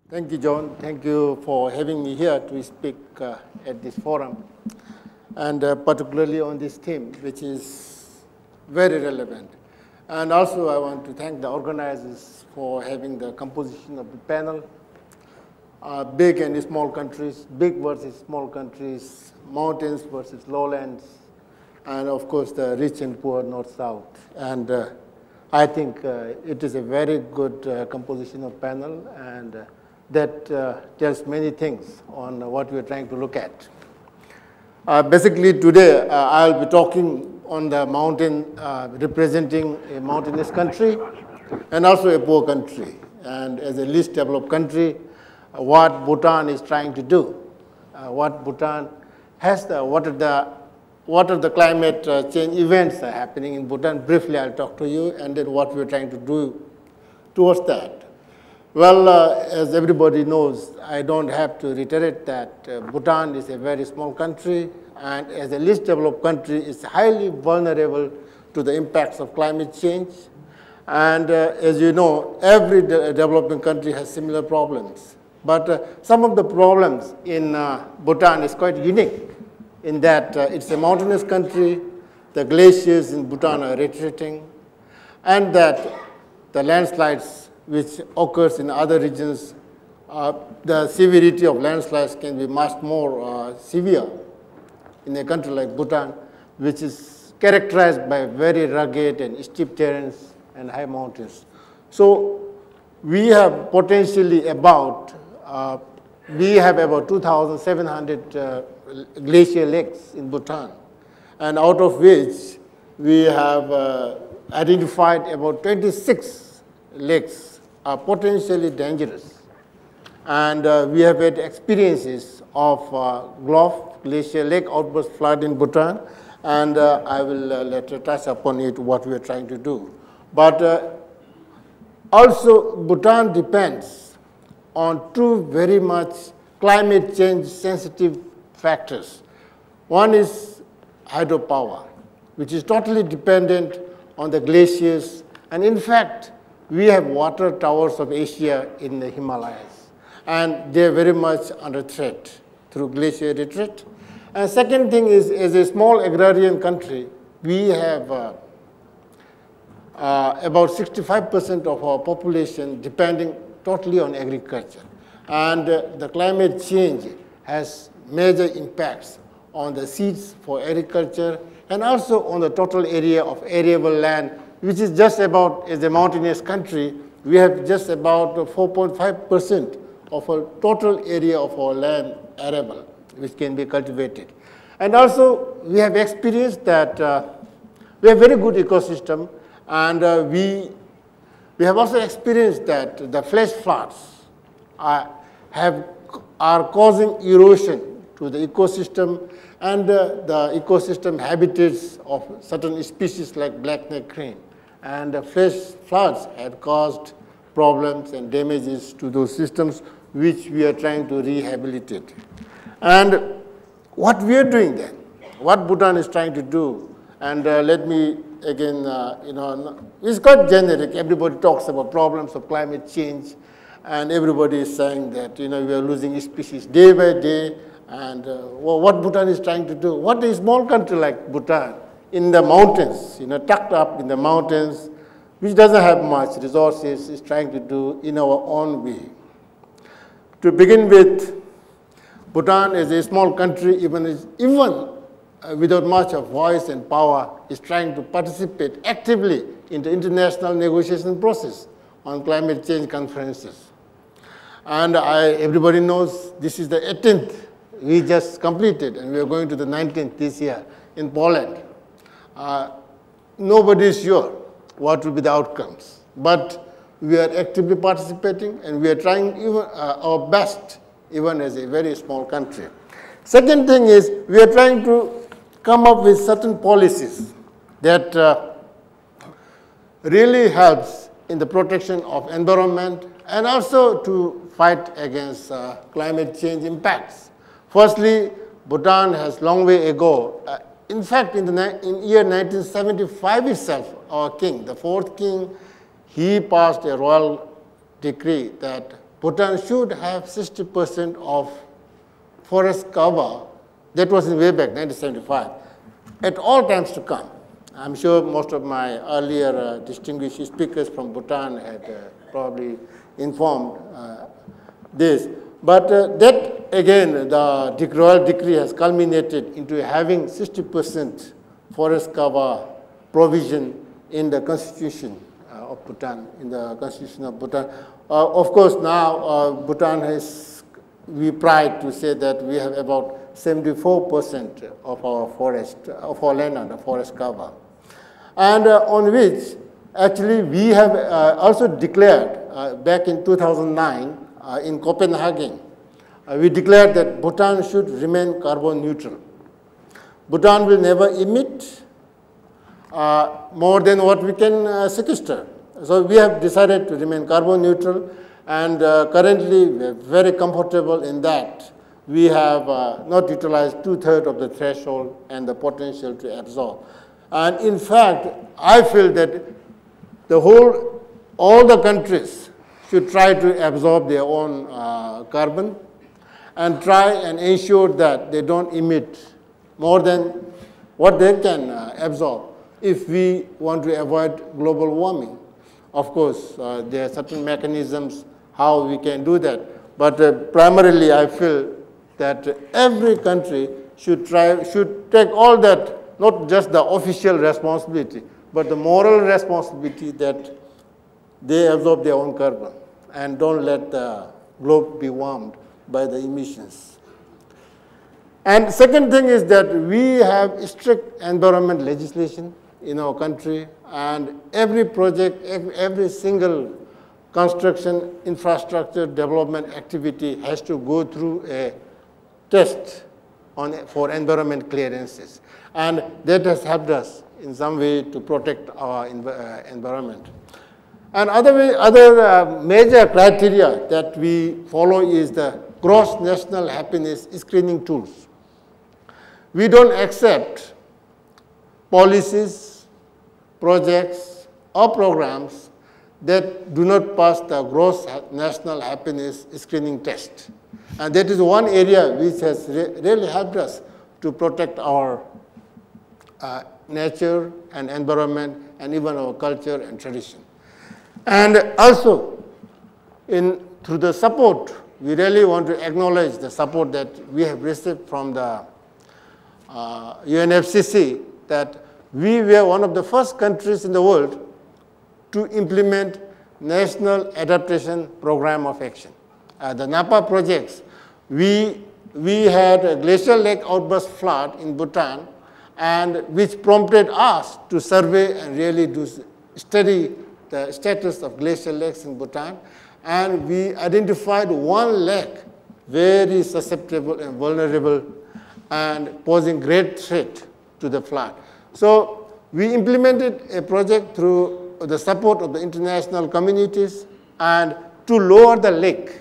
Thank you, John. Thank you for having me here to speak at this forum, and particularly on this theme, which is very relevant. And also, I want to thank the organizers for having the composition of the panel, big and small countries, big versus small countries, mountains versus lowlands, and of course, the rich and poor, north-south. And I think it is a very good composition of panel, and that tells many things on what we're trying to look at. Basically, today, I'll be talking on the mountain, representing a mountainous country and also a poor country. And as a least developed country, what Bhutan is trying to do, what Bhutan has, what are the climate change events are happening in Bhutan. Briefly, I'll talk to you, and then what we're trying to do towards that. Well, as everybody knows, I don't have to reiterate that Bhutan is a very small country, and as a least developed country, it's highly vulnerable to the impacts of climate change. And as you know, every developing country has similar problems. But some of the problems in Bhutan is quite unique in that it's a mountainous country, the glaciers in Bhutan are retreating, and that the landslides which occurs in other regions, the severity of landslides can be much more severe in a country like Bhutan, which is characterized by very rugged and steep terrains and high mountains. So we have potentially about 2,700 glacier lakes in Bhutan, and out of which we have identified about 26 lakes are potentially dangerous. And we have had experiences of glacier lake outburst flood in Bhutan, and I will later touch upon it, what we are trying to do. But also, Bhutan depends on two very much climate change sensitive factors. One is hydropower, which is totally dependent on the glaciers, and in fact, we have water towers of Asia in the Himalayas, and they're very much under threat through glacier retreat. And second thing is, as a small agrarian country, we have about 65% of our population depending totally on agriculture. And the climate change has major impacts on the seeds for agriculture and also on the total area of arable land, which is just about, as a mountainous country, we have just about 4.5% of our total area of our land arable, which can be cultivated. And also, we have experienced that we have very good ecosystem, and we have also experienced that the flash floods are causing erosion to the ecosystem and the ecosystem habitats of certain species like black-necked crane. And the flash floods had caused problems and damages to those systems, which we are trying to rehabilitate. And what we are doing then, what Bhutan is trying to do, and let me again, it's quite generic. Everybody talks about problems of climate change, and everybody is saying that, we are losing species day by day, and what Bhutan is trying to do, what a small country like Bhutan, in the mountains, tucked up in the mountains, which doesn't have much resources, is trying to do in our own way. To begin with, Bhutan is a small country, even without much of voice and power, is trying to participate actively in the international negotiation process on climate change conferences. And everybody knows this is the 18th we just completed, and we are going to the 19th this year in Poland. Nobody is sure what will be the outcomes, but we are actively participating, and we are trying even our best, even as a very small country. Second thing is, we are trying to come up with certain policies that really helps in the protection of environment and also to fight against climate change impacts. Firstly, Bhutan has long way ago, in fact, in year 1975 itself, our king, the fourth king, he passed a royal decree that Bhutan should have 60% of forest cover. That was in way back, 1975, at all times to come. I'm sure most of my earlier distinguished speakers from Bhutan had probably informed this. But that, again, the Royal Decree has culminated into having 60% forest cover provision in the Constitution of Bhutan, in the Constitution of Bhutan. Of course, now Bhutan has, we pride to say that we have about 74% of our forest, of our land under forest cover. And on which, actually, we have also declared back in 2009 in Copenhagen, we declared that Bhutan should remain carbon neutral. Bhutan will never emit more than what we can sequester. So we have decided to remain carbon neutral, and currently we are very comfortable in that. We have not utilized 2/3 of the threshold and the potential to absorb. And in fact, I feel that all the countries should try to absorb their own carbon and try and ensure that they don't emit more than what they can absorb if we want to avoid global warming. Of course, there are certain mechanisms how we can do that. But primarily, I feel that every country should take all that, not just the official responsibility, but the moral responsibility that they absorb their own carbon and don't let the globe be warmed by the emissions. And second thing is that we have strict environment legislation in our country, and every project, every single construction, infrastructure, development activity has to go through a test for environment clearances. And that has helped us in some way to protect our environment. And other major criteria that we follow is the gross national happiness screening tools. We don't accept policies, projects, or programs that do not pass the gross national happiness screening test. And that is one area which has really helped us to protect our nature and environment and even our culture and tradition. And also, through the support, we really want to acknowledge the support that we have received from the UNFCCC, that we were one of the first countries in the world to implement National Adaptation Program of Action. The NAPA projects, we had a glacial lake outburst flood in Bhutan, and which prompted us to survey and really study the status of glacial lakes in Bhutan. And we identified one lake very susceptible and vulnerable and posing great threat to the flood. So we implemented a project through the support of the international communities and to lower the lake,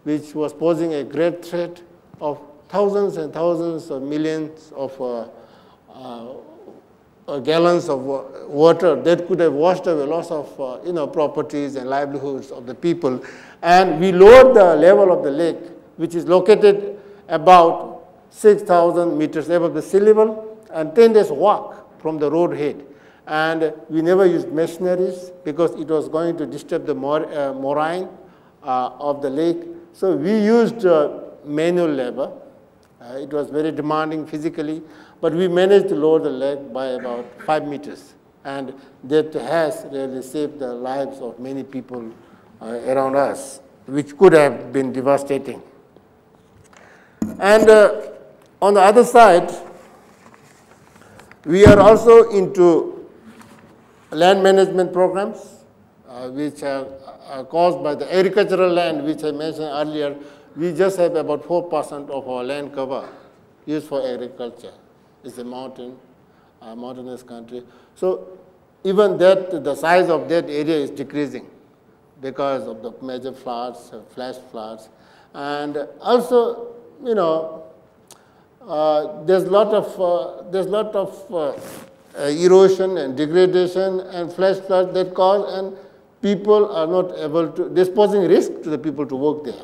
which was posing a great threat of thousands and thousands of millions of gallons of water that could have washed away lots of properties and livelihoods of the people. And we lowered the level of the lake, which is located about 6,000 meters above the sea level and 10 days walk from the road head. And we never used machineries because it was going to disturb the moraine of the lake. So we used manual labor. It was very demanding physically, but we managed to lower the lake by about 5 meters. And that has really saved the lives of many people around us, which could have been devastating. And on the other side, we are also into land management programs, which are caused by the agricultural land, which I mentioned earlier. We just have about 4% of our land cover used for agriculture. It's a mountainous country. So even that, the size of that area is decreasing because of the major floods, flash floods. And also, there's a lot of erosion and degradation and flash floods that cause, and people are not able to, there's posing risk to the people to work there.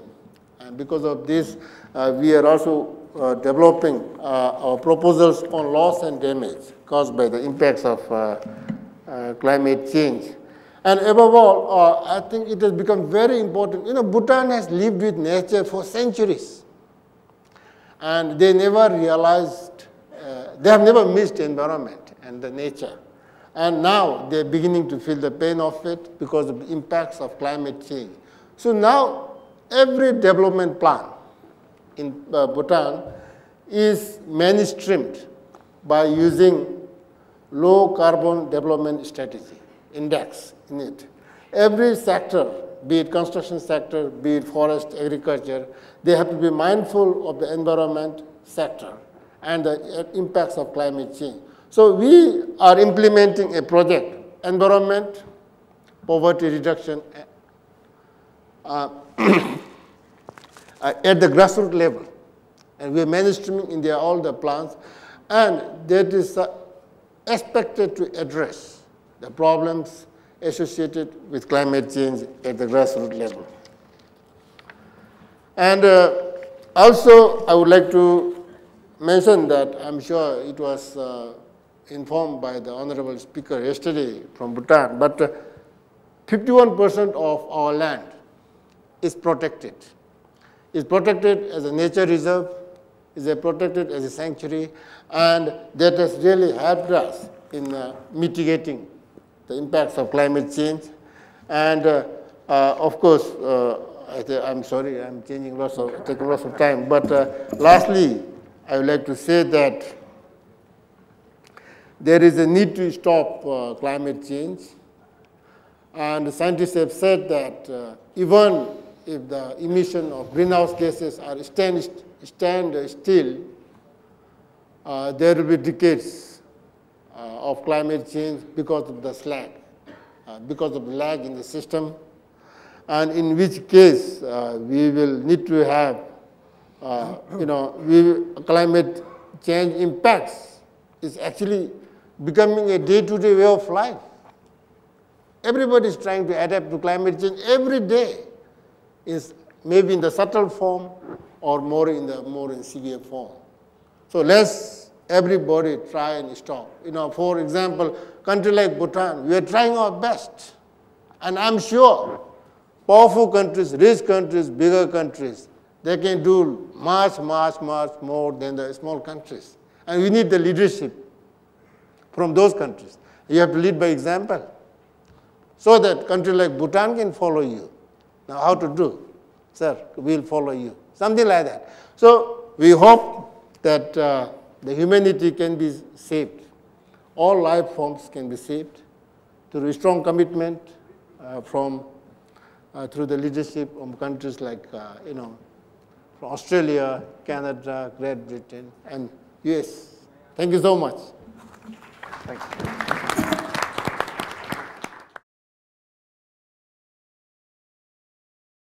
And because of this, we are also developing our proposals on loss and damage caused by the impacts of climate change. And above all, I think it has become very important. You know, Bhutan has lived with nature for centuries. And they never realized, they have never missed the environment and the nature. And now they're beginning to feel the pain of it because of the impacts of climate change. So now every development plan in Bhutan is mainstreamed by using low carbon development strategy index in it. Every sector, be it construction sector, be it forest, agriculture, they have to be mindful of the environment sector and the impacts of climate change. So we are implementing a project, environment, poverty reduction at the grassroots level. And we are mainstreaming in all the plans. And that is expected to address the problems associated with climate change at the grassroots level. And also, I would like to mention that I'm sure it was informed by the honorable speaker yesterday from Bhutan, but 51% of our land is protected. It's protected as a nature reserve, is protected as a sanctuary, and that has really helped us in mitigating the impacts of climate change. And of course, I'm sorry, I'm taking lots of time, but lastly, I would like to say that there is a need to stop climate change. And the scientists have said that even if the emission of greenhouse gases are stand still, there will be decades of climate change because of the slag, because of the lag in the system, and in which case we will need to have, climate change impacts is actually becoming a day-to-day way of life. Everybody is trying to adapt to climate change every day, maybe in the subtle form or more in severe form. So let's everybody try and stop. For example, country like Bhutan, we are trying our best. And I'm sure powerful countries, rich countries, bigger countries, they can do much, much, much more than the small countries. And we need the leadership from those countries. You have to lead by example so that country like Bhutan can follow you. Now, how to do? Sir, we'll follow you. Something like that. So we hope that the humanity can be saved. All life forms can be saved through a strong commitment through the leadership of countries like, from Australia, Canada, Great Britain, and US. Thank you so much. Thank you.